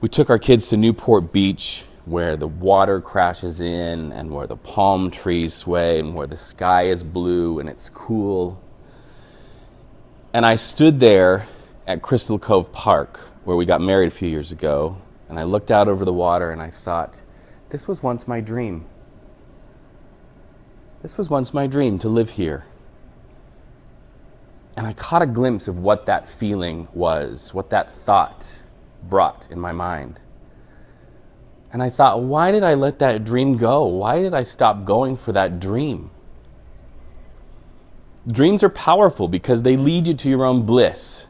We took our kids to Newport Beach, where the water crashes in and where the palm trees sway and where the sky is blue and it's cool. And I stood there at Crystal Cove Park, where we got married a few years ago, and I looked out over the water and I thought, this was once my dream. This was once my dream, to live here. And I caught a glimpse of what that feeling was, what that thought brought in my mind. And I thought, why did I let that dream go? Why did I stop going for that dream? Dreams are powerful because they lead you to your own bliss.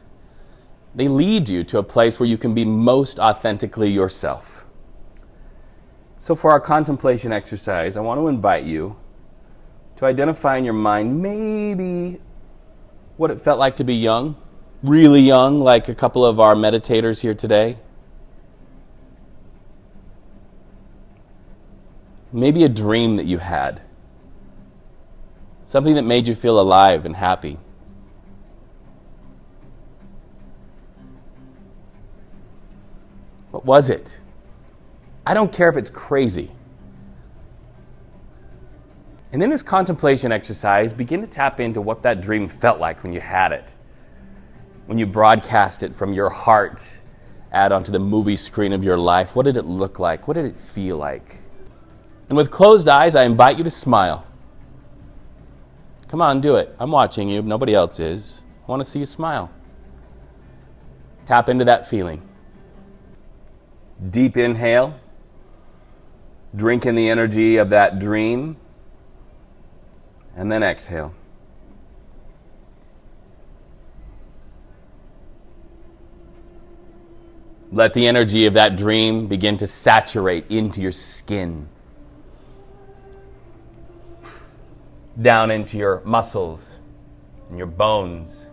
They lead you to a place where you can be most authentically yourself. So for our contemplation exercise, I want to invite you to identify in your mind maybe what it felt like to be young, really young, like a couple of our meditators here today. Maybe a dream that you had. Something that made you feel alive and happy. What was it? I don't care if it's crazy. And in this contemplation exercise, begin to tap into what that dream felt like when you had it. When you broadcast it from your heart out onto the movie screen of your life. What did it look like? What did it feel like? And with closed eyes, I invite you to smile. Come on, do it. I'm watching you. Nobody else is. I want to see you smile. Tap into that feeling. Deep inhale. Drink in the energy of that dream. And then exhale. Let the energy of that dream begin to saturate into your skin. Down into your muscles and your bones.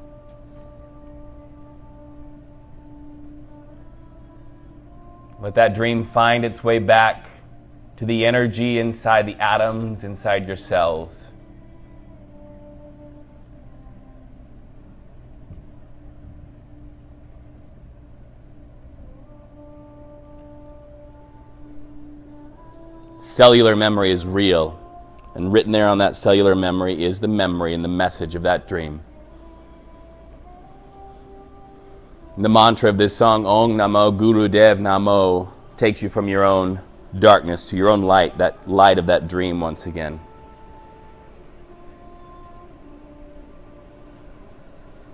Let that dream find its way back to the energy inside the atoms, inside your cells. Cellular memory is real. And written there on that cellular memory is the memory and the message of that dream. The mantra of this song, Om Namo Guru Dev Namo, takes you from your own darkness to your own light, that light of that dream once again.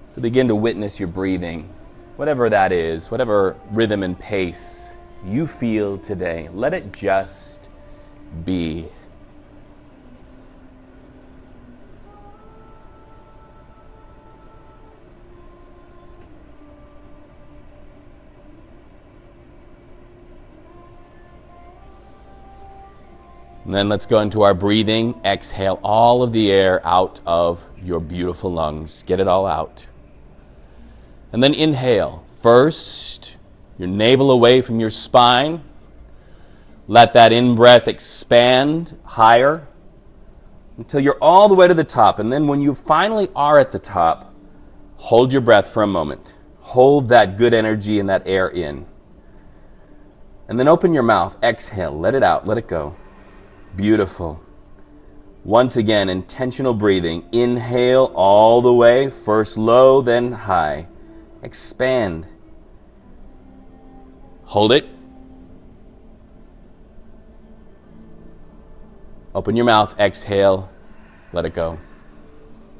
So begin to witness your breathing, whatever that is, whatever rhythm and pace you feel today. Let it just be. And then let's go into our breathing. Exhale all of the air out of your beautiful lungs. Get it all out. And then inhale. First, your navel away from your spine. Let that in-breath expand higher until you're all the way to the top. And then when you finally are at the top, hold your breath for a moment. Hold that good energy and that air in. And then open your mouth. Exhale. Let it out. Let it go. Beautiful. Once again, intentional breathing. Inhale all the way. First low, then high. Expand. Hold it. Open your mouth. Exhale. Let it go.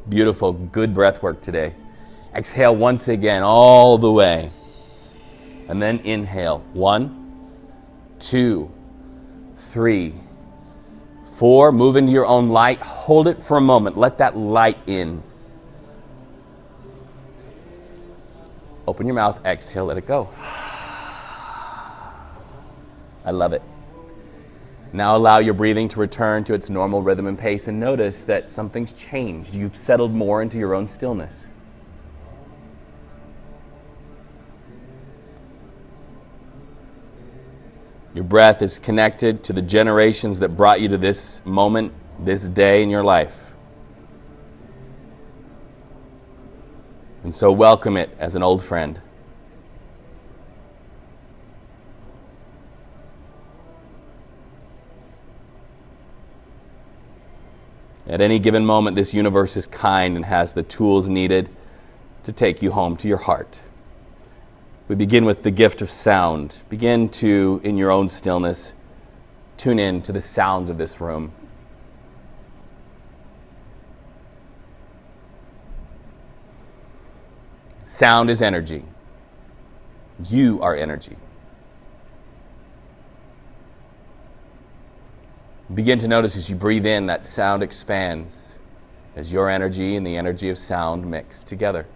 Beautiful. Good breath work today. Exhale once again all the way. And then inhale. 1, 2, 3, 4, move into your own light. Hold it for a moment. Let that light in. Open your mouth. Exhale. Let it go. I love it. Now allow your breathing to return to its normal rhythm and pace, and notice that something's changed. You've settled more into your own stillness. Your breath is connected to the generations that brought you to this moment, this day in your life. And so welcome it as an old friend. At any given moment, this universe is kind and has the tools needed to take you home to your heart. We begin with the gift of sound. Begin to, in your own stillness, tune in to the sounds of this room. Sound is energy. You are energy. Begin to notice as you breathe in that sound expands as your energy and the energy of sound mix together.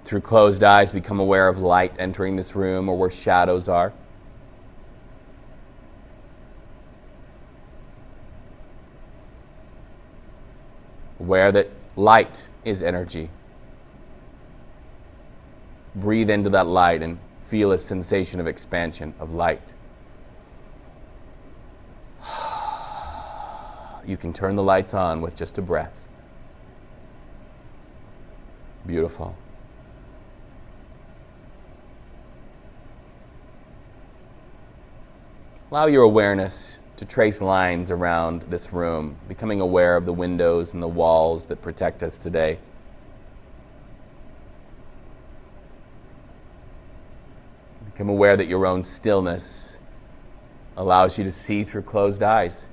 Through closed eyes, become aware of light entering this room or where shadows are. Aware that light is energy. Breathe into that light and feel a sensation of expansion, of light. You can turn the lights on with just a breath. Beautiful. Allow your awareness to trace lines around this room, becoming aware of the windows and the walls that protect us today. Become aware that your own stillness allows you to see through closed eyes.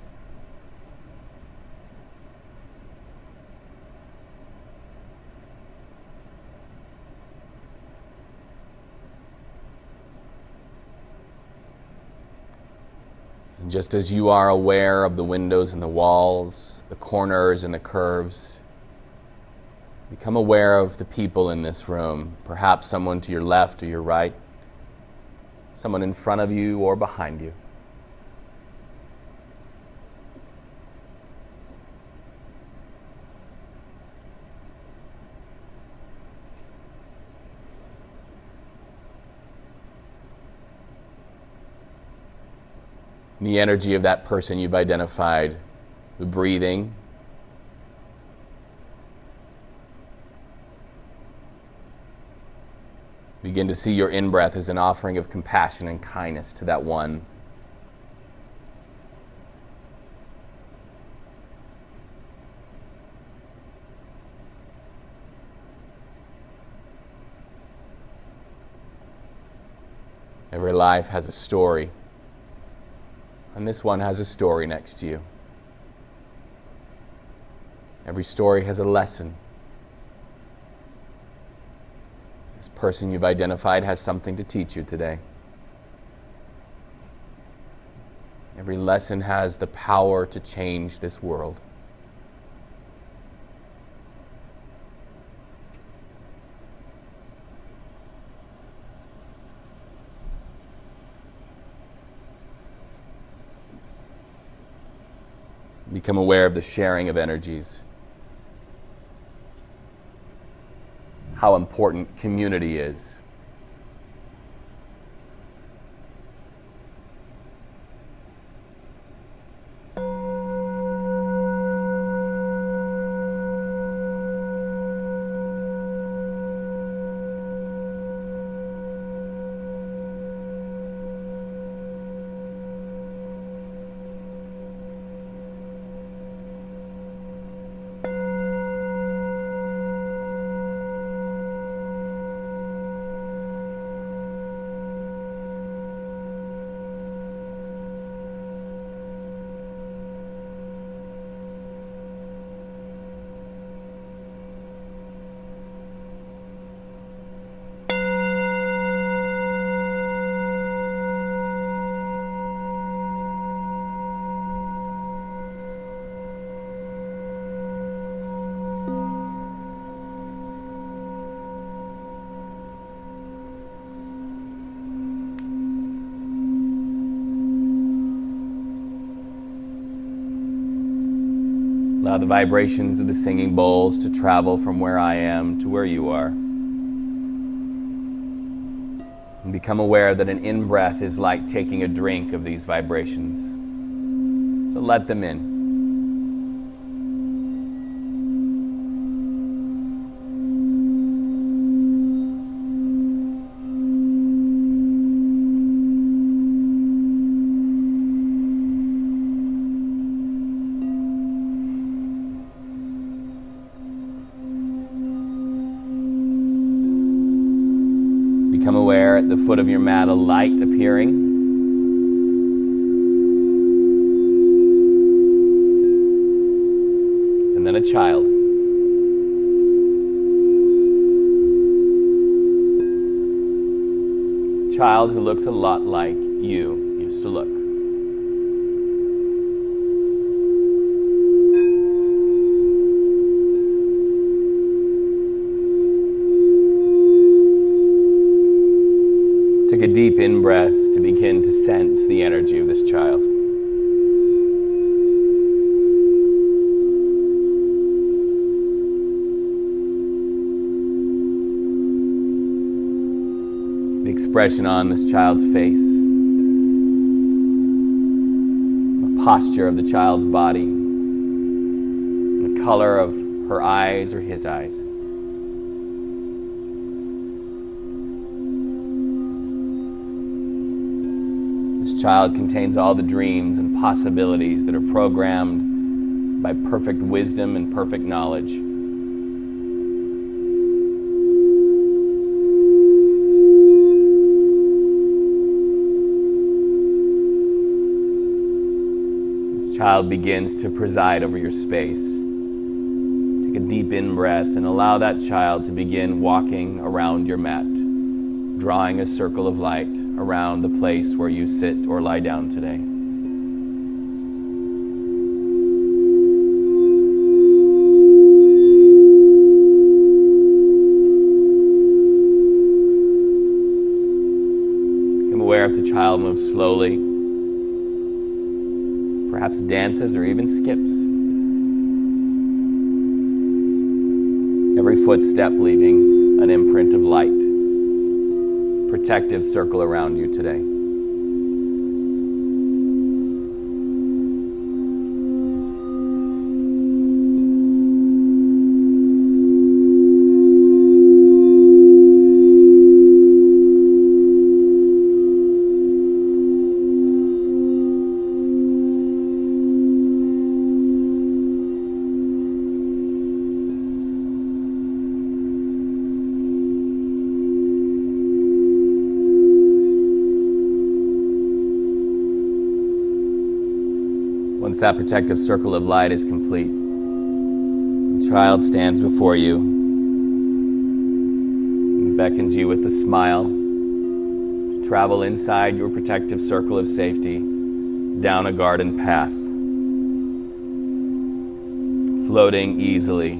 And just as you are aware of the windows and the walls, the corners and the curves, become aware of the people in this room, perhaps someone to your left or your right, someone in front of you or behind you. The energy of that person you've identified, the breathing, begin to see your in-breath as an offering of compassion and kindness to that one. Every life has a story, and this one has a story next to you. Every story has a lesson. This person you've identified has something to teach you today. Every lesson has the power to change this world. Become aware of the sharing of energies. How important community is. Allow the vibrations of the singing bowls to travel from where I am to where you are. And become aware that an in-breath is like taking a drink of these vibrations. So let them in. at the foot of your mat, a light appearing. And then a child. A child who looks a lot like you used to look. Take a deep in-breath to begin to sense the energy of this child. The expression on this child's face, the posture of the child's body, the color of her eyes or his eyes. This child contains all the dreams and possibilities that are programmed by perfect wisdom and perfect knowledge. This child begins to preside over your space. Take a deep in-breath and allow that child to begin walking around your mat, drawing a circle of light around the place where you sit or lie down today. Become aware if the child moves slowly, perhaps dances or even skips. Every footstep leaving an imprint of light. Protective circle around you today. Once that protective circle of light is complete, the child stands before you and beckons you with a smile to travel inside your protective circle of safety down a garden path, floating easily.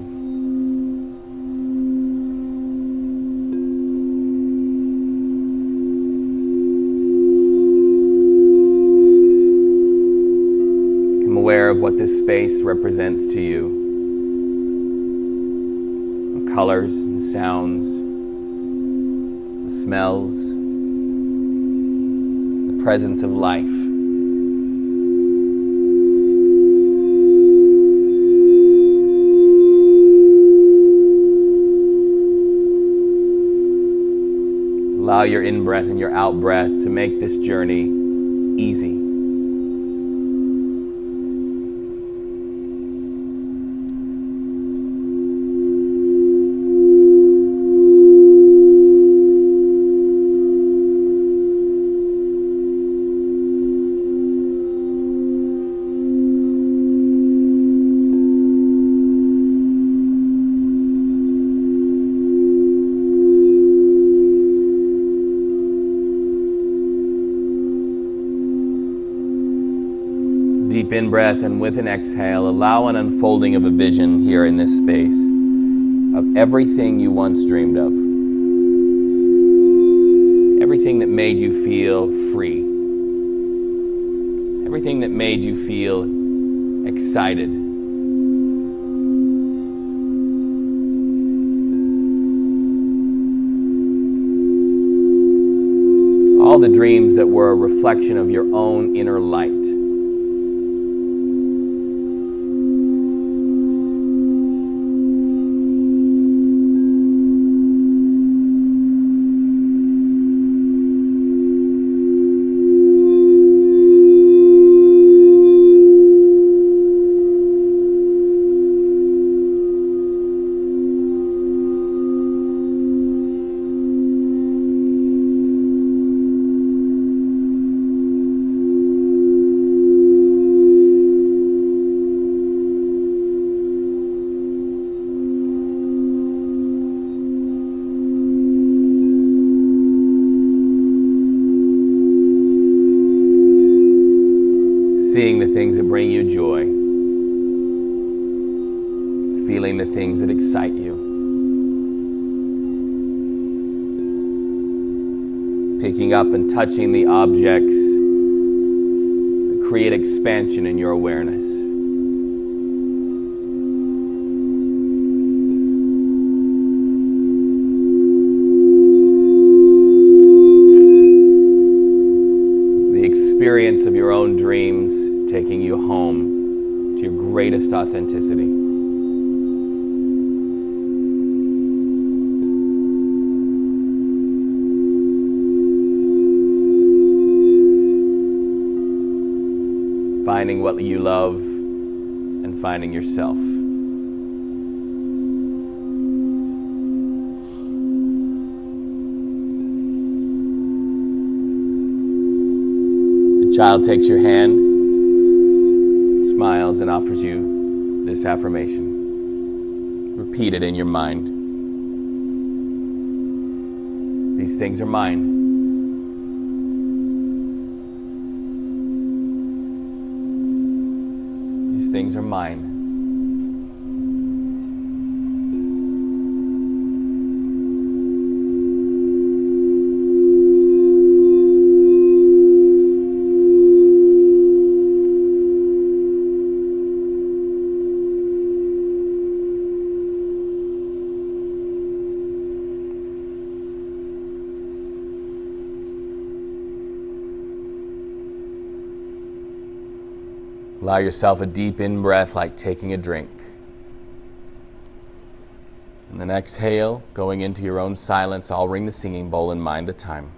Aware of what this space represents to you. The colors, the sounds, the smells, the presence of life. Allow your in-breath and your out-breath to make this journey easy. Deep in-breath, and with an exhale, allow an unfolding of a vision here in this space of everything you once dreamed of. Everything that made you feel free. Everything that made you feel excited. All the dreams that were a reflection of your own inner light. things that bring you joy. Feeling the things that excite you. Picking up and touching the objects that create expansion in your awareness. The experience of your own dreams taking you home to your greatest authenticity. Finding what you love and finding yourself. The child takes your hand, smiles, and offers you this affirmation. Repeat it in your mind. These things are mine. These things are mine. Allow yourself a deep in-breath like taking a drink. And then exhale, going into your own silence. I'll ring the singing bowl and mind the time.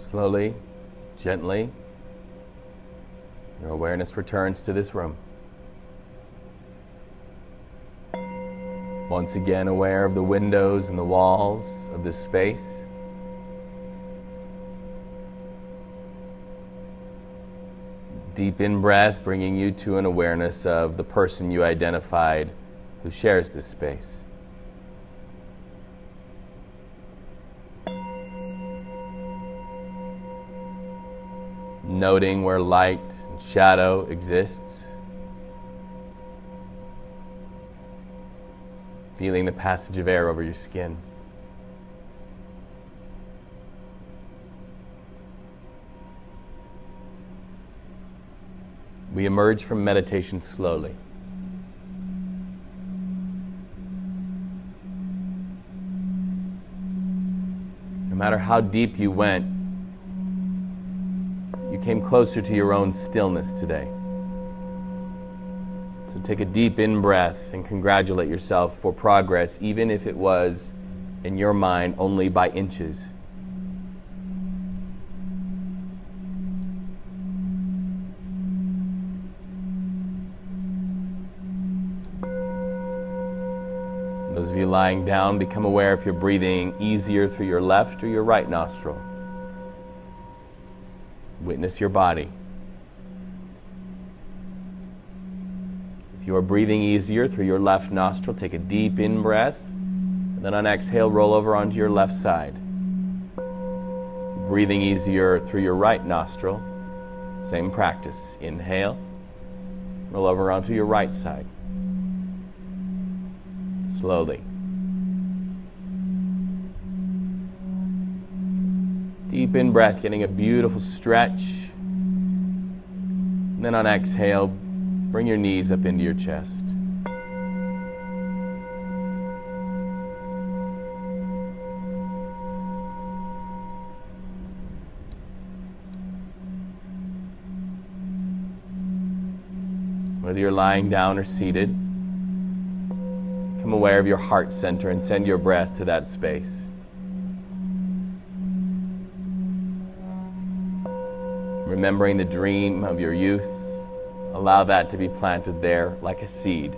Slowly, gently, your awareness returns to this room. Once again, aware of the windows and the walls of this space. Deep in-breath, bringing you to an awareness of the person you identified who shares this space. Noting where light and shadow exists. Feeling the passage of air over your skin. We emerge from meditation slowly. No matter how deep you went, you came closer to your own stillness today. So take a deep in-breath and congratulate yourself for progress, even if it was, in your mind, only by inches. Those of you lying down, become aware if you're breathing easier through your left or your right nostril. Witness your body. If you are breathing easier through your left nostril, take a deep in-breath, and then on exhale, roll over onto your left side. Breathing easier through your right nostril, same practice. Inhale, roll over onto your right side. Slowly. Deep in-breath, getting a beautiful stretch. And then on exhale, bring your knees up into your chest. Whether you're lying down or seated, become aware of your heart center and send your breath to that space. Remembering the dream of your youth, allow that to be planted there like a seed.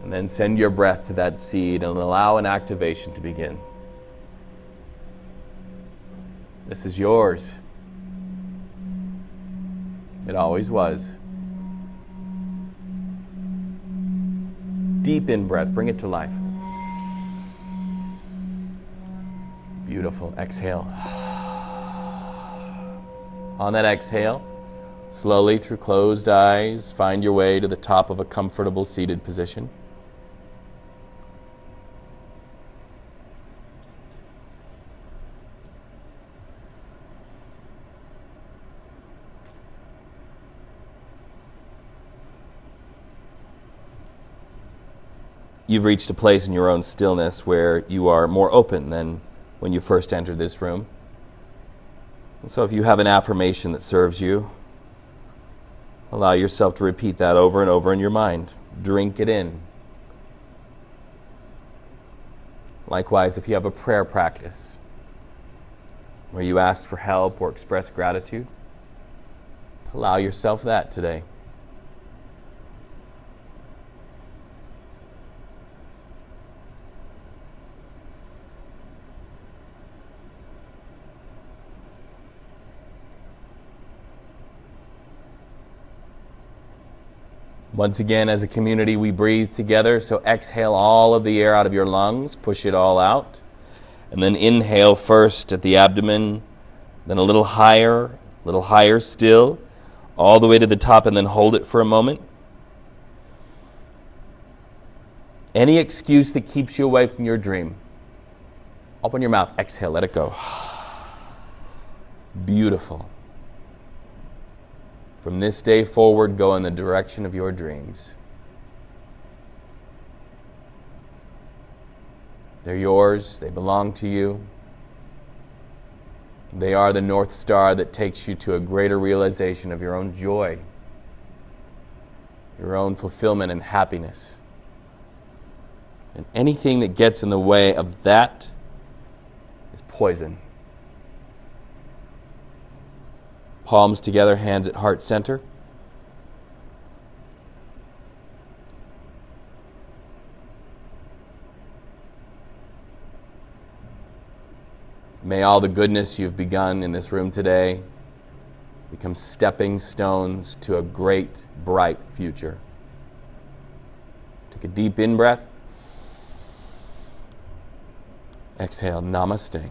And then send your breath to that seed and allow an activation to begin. This is yours. It always was. Deep in breath, bring it to life. Beautiful. Exhale. On that exhale, slowly through closed eyes, find your way to the top of a comfortable seated position. You've reached a place in your own stillness where you are more open than when you first entered this room. And so if you have an affirmation that serves you, allow yourself to repeat that over and over in your mind. Drink it in. Likewise, if you have a prayer practice where you ask for help or express gratitude, allow yourself that today. Once again, as a community, we breathe together. So exhale all of the air out of your lungs, push it all out. And then inhale first at the abdomen, then a little higher still, all the way to the top, and then hold it for a moment. Any excuse that keeps you away from your dream, open your mouth, exhale, let it go. Beautiful. From this day forward, go in the direction of your dreams. They're yours. They belong to you. They are the North Star that takes you to a greater realization of your own joy, your own fulfillment and happiness. And anything that gets in the way of that is poison. Palms together, hands at heart center. May all the goodness you've begun in this room today become stepping stones to a great, bright future. Take a deep in-breath. Exhale, namaste.